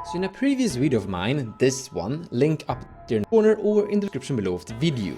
So in a previous video of mine, this one, link up there in the corner or in the description below of the video,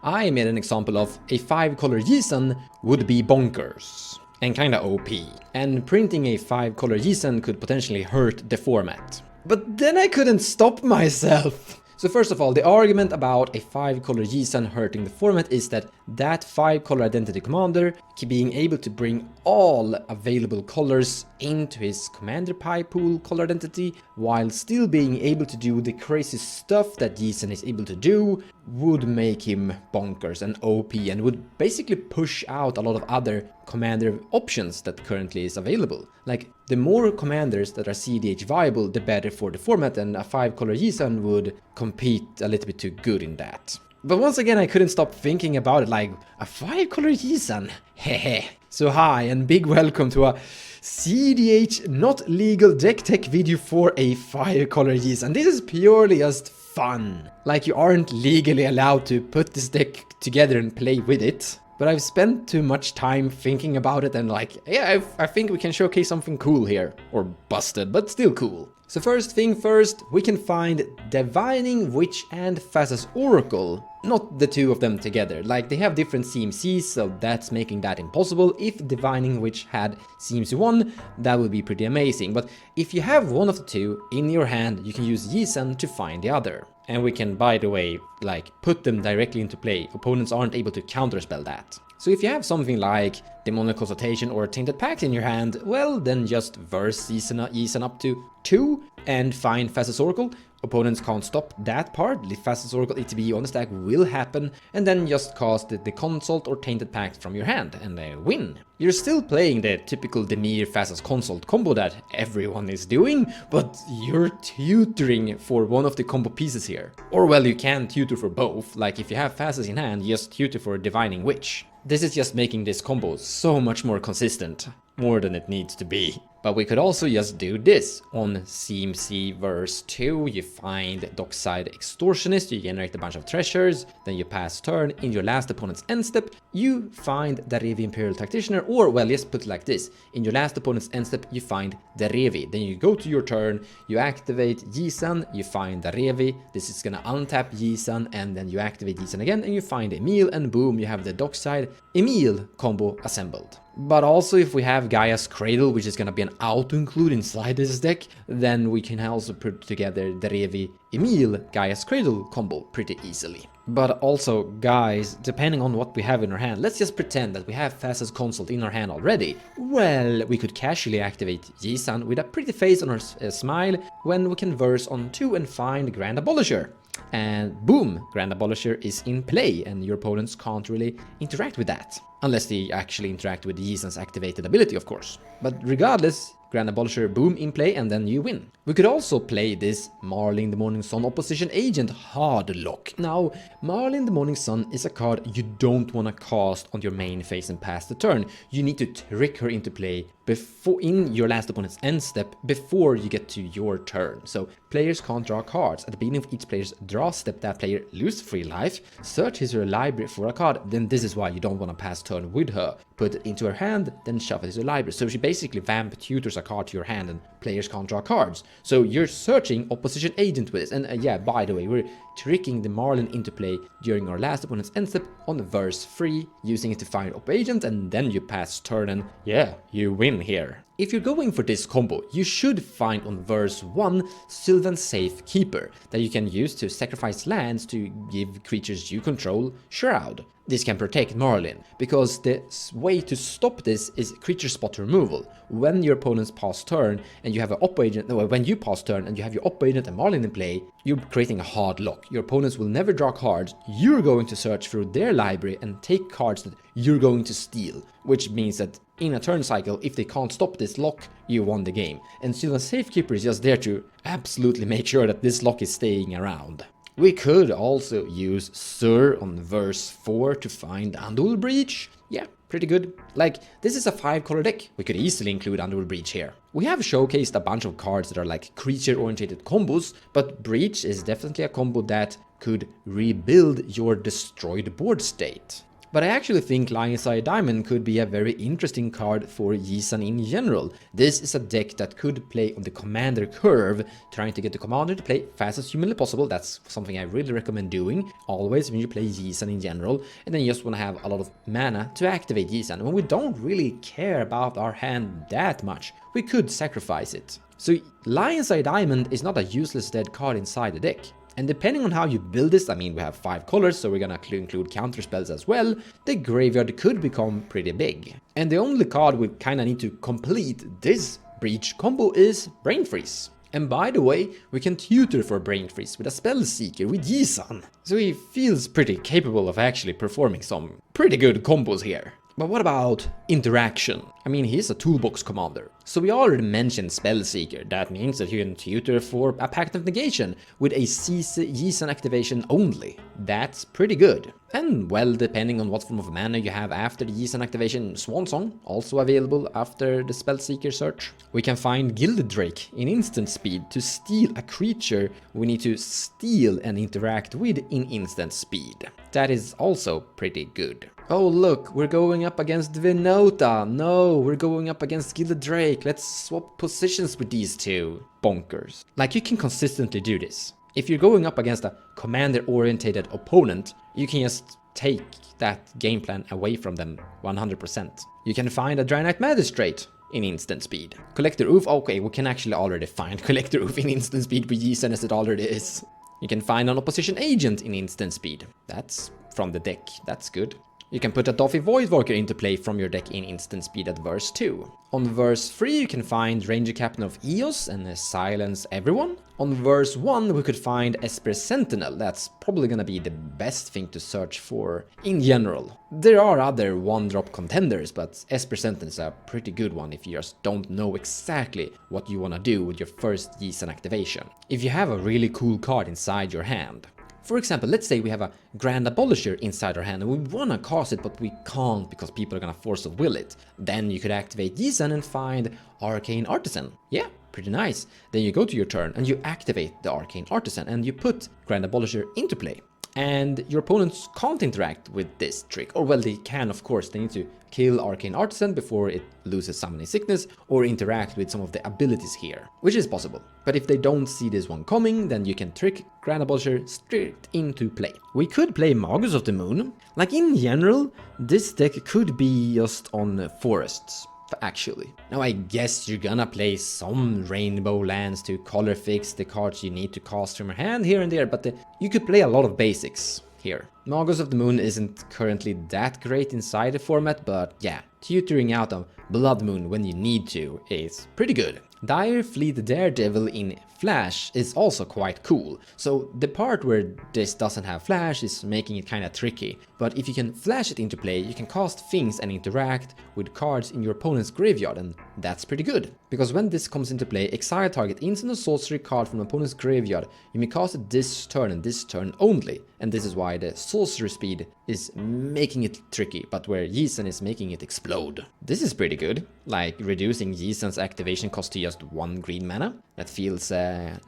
I made an example of a 5-color Yisan would be bonkers and kinda OP, and printing a 5-color Yisan could potentially hurt the format. But then I couldn't stop myself! So first of all, the argument about a 5-color Yisan hurting the format is that 5-color identity commander being able to bring all available colors into his commander pie pool color identity while still being able to do the crazy stuff that Yisan is able to do would make him bonkers and OP and would basically push out a lot of other commander options that currently is available. Like, the more commanders that are cEDH viable, the better for the format, and a 5-color Yisan would compete a little bit too good in that. But once again, I couldn't stop thinking about it, like, a 5-color Yisan? Hehe. So hi, and big welcome to a cEDH not legal deck tech video for a 5-color Yisan. This is purely just fun. Like, you aren't legally allowed to put this deck together and play with it. But I've spent too much time thinking about it and like, yeah, I think we can showcase something cool here. Or busted, but still cool. So first thing first, we can find Divining Witch and Thassa's Oracle. Not the two of them together, like they have different CMCs, so that's making that impossible. If Divining Witch had CMC 1, that would be pretty amazing. But if you have one of the two in your hand, you can use Yisan to find the other. And we can, by the way, like, put them directly into play. Opponents aren't able to counterspell that. So if you have something like Demonic Consultation or Tainted Pact in your hand, well, then just verse Yisan up to 2 and find Thassa's Oracle. Opponents can't stop that part. The Thassa's Oracle ETB on the stack will happen, and then just cast the Consult or Tainted Pact from your hand and win. You're still playing the typical Demir Thassa's Consult combo that everyone is doing, but you're tutoring for one of the combo pieces here. Or well, you can tutor for both, like if you have Thassa's in hand, just tutor for Divining Witch. This is just making this combo so much more consistent, more than it needs to be. But we could also just do this. On CMC verse 2, you find Dockside Extortionist, you generate a bunch of treasures, then you pass turn. In your last opponent's end step, you find Derevi Imperial Tacticianer, or well, let's put it like this. In your last opponent's end step, you find Derevi. Then you go to your turn, you activate Yisan, you find Derevi. This is gonna untap Yisan, and then you activate Yisan again, and you find Emil, and boom, you have the Dockside Emil combo assembled. But also if we have Gaia's Cradle, which is gonna be an auto-include inside this deck, then we can also put together the Revi Emil Gaia's Cradle combo pretty easily. But also, guys, depending on what we have in our hand, let's just pretend that we have Thassa's Consult in our hand already. Well, we could casually activate Yisan with a pretty face on our smile when we can verse on 2 and find Grand Abolisher. And boom, Grand Abolisher is in play, and your opponents can't really interact with that. Unless they actually interact with Yisan's activated ability, of course. But regardless, Grand Abolisher, boom, in play, and then you win. We could also play this Marlin the Morning Sun Opposition Agent hard lock. Now, Marlin the Morning Sun is a card you don't want to cast on your main phase and pass the turn. You need to trick her into play before in your last opponent's end step before you get to your turn. So players can't draw cards. At the beginning of each player's draw step, that player loses free life, search his library for a card. Then this is why you don't want to pass turn with her. Put it into her hand, then shuffle it to the library. So she basically vamp tutors a card to your hand and players can't draw cards. So you're searching Opposition Agent with this. And yeah, by the way, we're tricking the Marlin into play during our last opponent's end step on verse 3, using it to find Op Agent, and then you pass turn and yeah, you win here. If you're going for this combo, you should find on verse 1 Sylvan Safekeeper that you can use to sacrifice lands to give creatures you control Shroud. This can protect Marlin, because the way to stop this is creature spot removal. When your opponents pass turn and you have an Op Agent, no, when you pass turn and you have your Op Agent and Marlin in play, you're creating a hard lock. Your opponents will never draw cards. You're going to search through their library and take cards that you're going to steal, which means that in a turn cycle, if they can't stop this lock, you won the game. And Sylvan Safekeeper is just there to absolutely make sure that this lock is staying around. We could also use Sur on verse 4 to find Underworld Breach. Yeah, pretty good. Like, this is a 5-color deck. We could easily include Underworld Breach here. We have showcased a bunch of cards that are like creature-oriented combos, but Breach is definitely a combo that could rebuild your destroyed board state. But I actually think Lion's Eye Diamond could be a very interesting card for Yisan in general. This is a deck that could play on the commander curve, trying to get the commander to play fast as humanly possible. That's something I really recommend doing, always when you play Yisan in general, and then you just want to have a lot of mana to activate Yisan. When we don't really care about our hand that much, we could sacrifice it. So Lion's Eye Diamond is not a useless dead card inside the deck. And depending on how you build this, I mean we have 5 colors, so we're gonna include counter spells as well, the graveyard could become pretty big. And the only card we kinda need to complete this breach combo is Brain Freeze. And by the way, we can tutor for Brain Freeze with a Spell Seeker with Yisan. So he feels pretty capable of actually performing some pretty good combos here. But what about interaction? I mean, he's a toolbox commander. So we already mentioned Spellseeker. That means that you can tutor for a Pact of Negation with a Yisan activation only. That's pretty good. And well, depending on what form of mana you have after the Yisan activation, Swansong, also available after the Spellseeker search. We can find Gilded Drake in instant speed to steal a creature we need to steal and interact with in instant speed. That is also pretty good. Oh look, we're going up against Venota. No, we're going up against Gilded Drake. Let's swap positions with these two. Bonkers. Like, you can consistently do this. If you're going up against a commander-orientated opponent, you can just take that game plan away from them 100%. You can find a Dry Knight Magistrate in instant speed. Collector Oof, okay, we can actually already find Collector Oof in instant speed with Yisan as it already is. You can find an Opposition Agent in instant speed. That's from the deck, that's good. You can put a Doffy Voidwalker into play from your deck in instant speed at verse 2. On verse 3 you can find Ranger Captain of Eos and silence everyone. On verse 1 we could find Esper Sentinel. That's probably gonna be the best thing to search for in general. There are other one-drop contenders, but Esper Sentinel is a pretty good one if you just don't know exactly what you wanna do with your first Yisan activation. If you have a really cool card inside your hand. For example, let's say we have a Grand Abolisher inside our hand and we wanna cast it, but we can't because people are gonna force of will it. Then you could activate Yisan and find Arcane Artisan. Yeah, pretty nice. Then you go to your turn and you activate the Arcane Artisan and you put Grand Abolisher into play. And your opponents can't interact with this trick. Or well, they can, of course. They need to kill Arcane Artisan before it loses Summoning Sickness or interact with some of the abilities here, which is possible. But if they don't see this one coming, then you can trick Grand Abolisher straight into play. We could play Magus of the Moon. Like, in general, this deck could be just on forests, actually. Now I guess you're gonna play some rainbow lands to color fix the cards you need to cast from your hand here and there, but you could play a lot of basics here. Magus of the Moon isn't currently that great inside the format, but yeah, tutoring out a Blood Moon when you need to is pretty good. Dire Fleet Daredevil in Flash is also quite cool. So the part where this doesn't have Flash is making it kinda tricky. But if you can flash it into play, you can cast things and interact with cards in your opponent's graveyard, and that's pretty good. Because when this comes into play, exile target instant or sorcery card from an opponent's graveyard. You may cast it this turn and this turn only. And this is why the sorcery speed is making it tricky, but where Yisan is making it explode. This is pretty good, like reducing Yisan's activation cost to just 1 green mana. That feels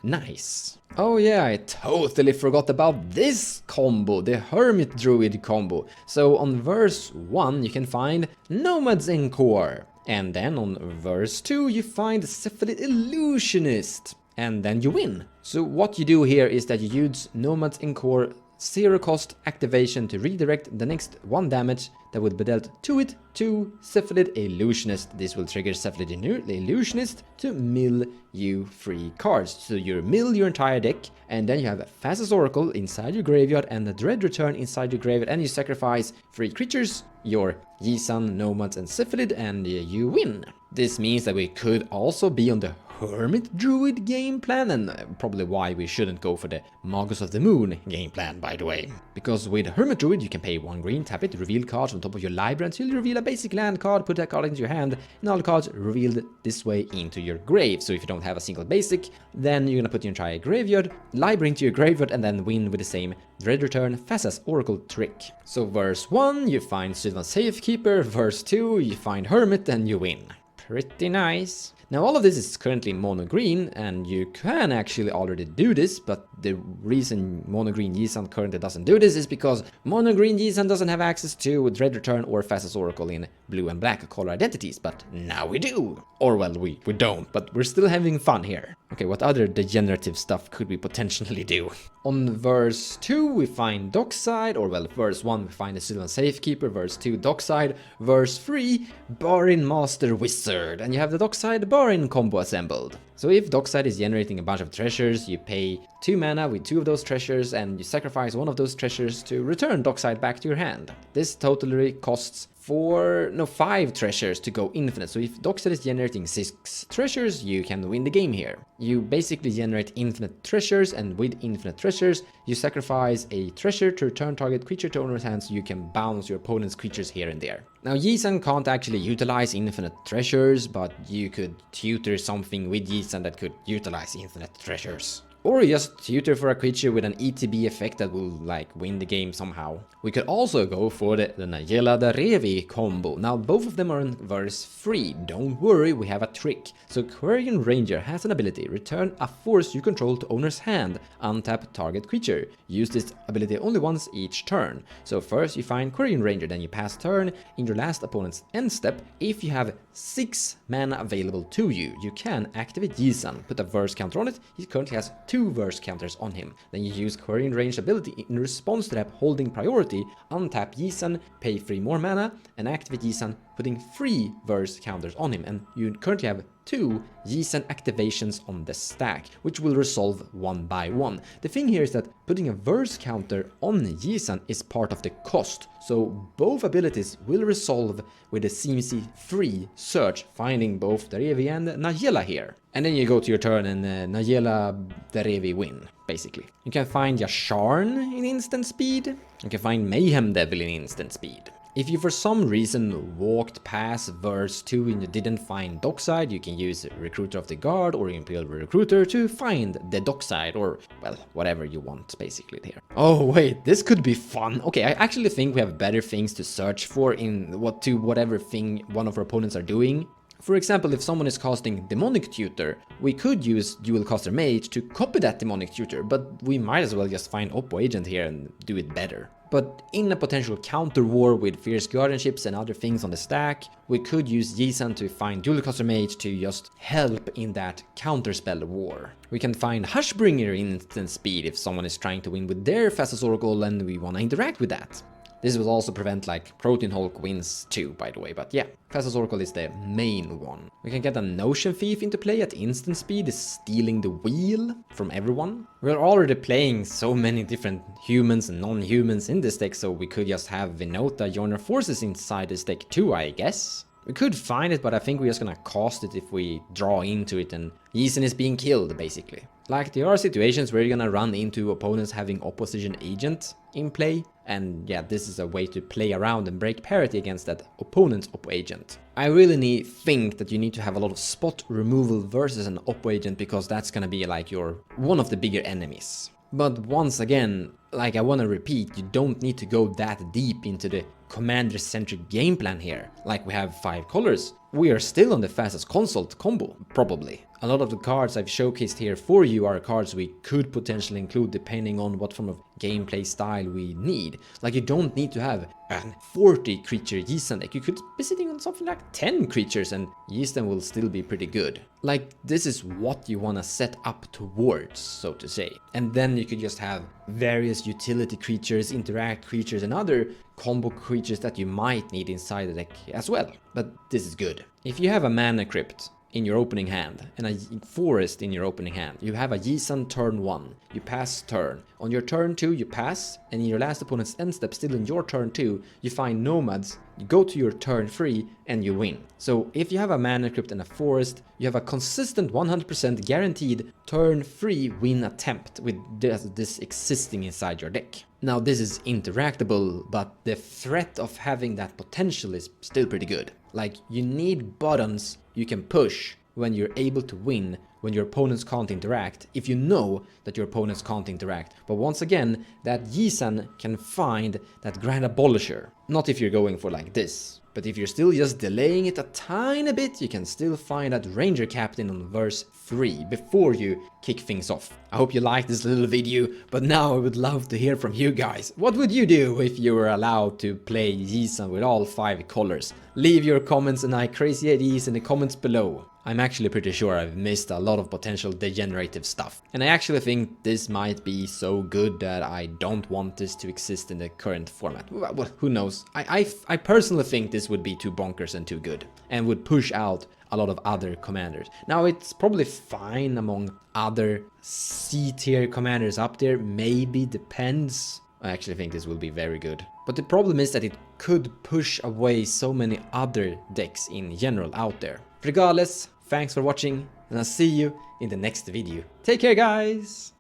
nice. Oh yeah, I totally forgot about this combo, the Hermit Druid combo. So on verse 1 you can find Nomad's Encore. And then on verse 2 you find Cephalid Illusionist. And then you win. So what you do here is that you use Nomad's Encore 0 cost activation to redirect the next 1 damage that would be dealt to it to Cephalid Illusionist. This will trigger Cephalid Illusionist to mill you 3 cards. So you mill your entire deck, and then you have Fastest Oracle inside your graveyard and the Dread Return inside your graveyard, and you sacrifice 3 creatures, your Yisan, Nomads and Cephalid, and you win. This means that we could also be on the Hermit Druid game plan, and probably why we shouldn't go for the Magus of the Moon game plan, by the way. Because with Hermit Druid you can pay 1 green, tap it, reveal cards on top of your library until you reveal a basic land card, put that card into your hand, and all the cards revealed this way into your grave. So if you don't have a single basic, then you're gonna put your entire graveyard, library into your graveyard, and then win with the same Dread Return, Fastest Oracle trick. So verse 1 you find Sylvan Safekeeper, verse 2 you find Hermit, and you win. Pretty nice. Now all of this is currently mono green, and you can actually already do this, but the reason mono green Yisan currently doesn't do this is because mono green Yisan doesn't have access to Dread Return or Fastest Oracle in blue and black color identities, but now we do. Or well, we don't, but we're still having fun here. Okay, what other degenerative stuff could we potentially do? On verse 2 we find Dockside, or well, verse 1 we find the Sylvan Safekeeper, verse 2 Dockside, verse 3 Barin Master Wizard, and you have the Dockside Barin combo assembled. So if Dockside is generating a bunch of treasures, you pay 2 mana with 2 of those treasures and you sacrifice 1 of those treasures to return Dockside back to your hand. This totally costs 5 treasures to go infinite, so if Dockside is generating 6 treasures, you can win the game here. You basically generate infinite treasures, and with infinite treasures, you sacrifice a treasure to return target creature to owner's hand so you can bounce your opponent's creatures here and there. Now Yisan can't actually utilize infinite treasures, but you could tutor something with Yisan that could utilize infinite treasures. Or just tutor for a creature with an ETB effect that will like win the game somehow. We could also go for the Nayela Derevi combo. Now both of them are in verse 3. Don't worry, we have a trick. So Quarian Ranger has an ability, return a force you control to owner's hand, untap target creature. Use this ability only once each turn. So first you find Quarian Ranger, then you pass turn. In your last opponent's end step, if you have 6 mana available to you, you can activate Yisan, put a verse counter on it. He currently has 2 verse counters on him. Then you use Quarian Range ability in response to that holding priority, untap Yisan, pay 3 more mana, and activate Yisan, putting 3 verse counters on him. And you currently have 2 Yisan activations on the stack, which will resolve one by one. The thing here is that putting a verse counter on Yisan is part of the cost, so both abilities will resolve with a CMC 3 search, finding both Derevi and Nayela here. And then you go to your turn and Nayela Derevi win, basically. You can find Yasharn in instant speed. You can find Mayhem Devil in instant speed. If you for some reason walked past verse 2 and you didn't find Dockside, you can use Recruiter of the Guard or Imperial Recruiter to find the Dockside, or, well, whatever you want, basically, here. Oh, wait, this could be fun. Okay, I actually think we have better things to search for in whatever thing one of our opponents are doing. For example, if someone is casting Demonic Tutor, we could use Dual Caster Mage to copy that Demonic Tutor, but we might as well just find Oppo Agent here and do it better. But in a potential counter war with Fierce Guardianships and other things on the stack, we could use Yisan to find Dual Caster Mage to just help in that counterspell war. We can find Hushbringer in instant speed if someone is trying to win with their Fastest Oracle and we want to interact with that. This will also prevent like Protein Hulk wins too, by the way, but yeah, Fastest Oracle is the main one. We can get a Notion Thief into play at instant speed, stealing the wheel from everyone. We're already playing so many different humans and non-humans in this deck, so we could just have Vinota join our forces inside this deck too, I guess. We could find it, but I think we're just gonna cast it if we draw into it and Yisan is being killed, basically. Like, there are situations where you're gonna run into opponents having opposition agent in play, and yeah, this is a way to play around and break parity against that opponent's oppo agent. I really think that you need to have a lot of spot removal versus an oppo agent, because that's gonna be like one of the bigger enemies. But once again, like I wanna repeat, you don't need to go that deep into the commander-centric game plan here. Like, we have 5 colors. We are still on the fastest consult combo, probably. A lot of the cards I've showcased here for you are cards we could potentially include depending on what form of gameplay style we need. Like, you don't need to have a 40 creature Yisan deck. You could be sitting on something like 10 creatures and Yisan will still be pretty good. Like, this is what you want to set up towards, so to say. And then you could just have various utility creatures, interact creatures, and other combo creatures that you might need inside the deck as well. But this is good. If you have a mana crypt in your opening hand and a forest in your opening hand, you have a Yisan turn 1, you pass turn. On your turn 2 you pass, and in your last opponent's end step, still in your turn 2, you find nomads, you go to your turn 3 and you win. So if you have a mana crypt and a forest, you have a consistent 100% guaranteed turn 3 win attempt with this existing inside your deck. Now, this is interactable, but the threat of having that potential is still pretty good. Like, you need buttons you can push when you're able to win, when your opponents can't interact, if you know that your opponents can't interact. But once again, that Yisan can find that Grand Abolisher. Not if you're going for like this. But if you're still just delaying it a tiny bit, you can still find that Ranger Captain on verse 3 before you kick things off. I hope you liked this little video, but now I would love to hear from you guys. What would you do if you were allowed to play Yisan with all 5 colors? Leave your comments and crazy ideas in the comments below. I'm actually pretty sure I've missed a lot of potential degenerative stuff. And I actually think this might be so good that I don't want this to exist in the current format. Well, who knows? I personally think this would be too bonkers and too good, and would push out a lot of other commanders. Now, it's probably fine among other C-tier commanders up there, maybe, depends. I actually think this will be very good. But the problem is that it could push away so many other decks in general out there. Regardless, thanks for watching, and I'll see you in the next video. Take care, guys!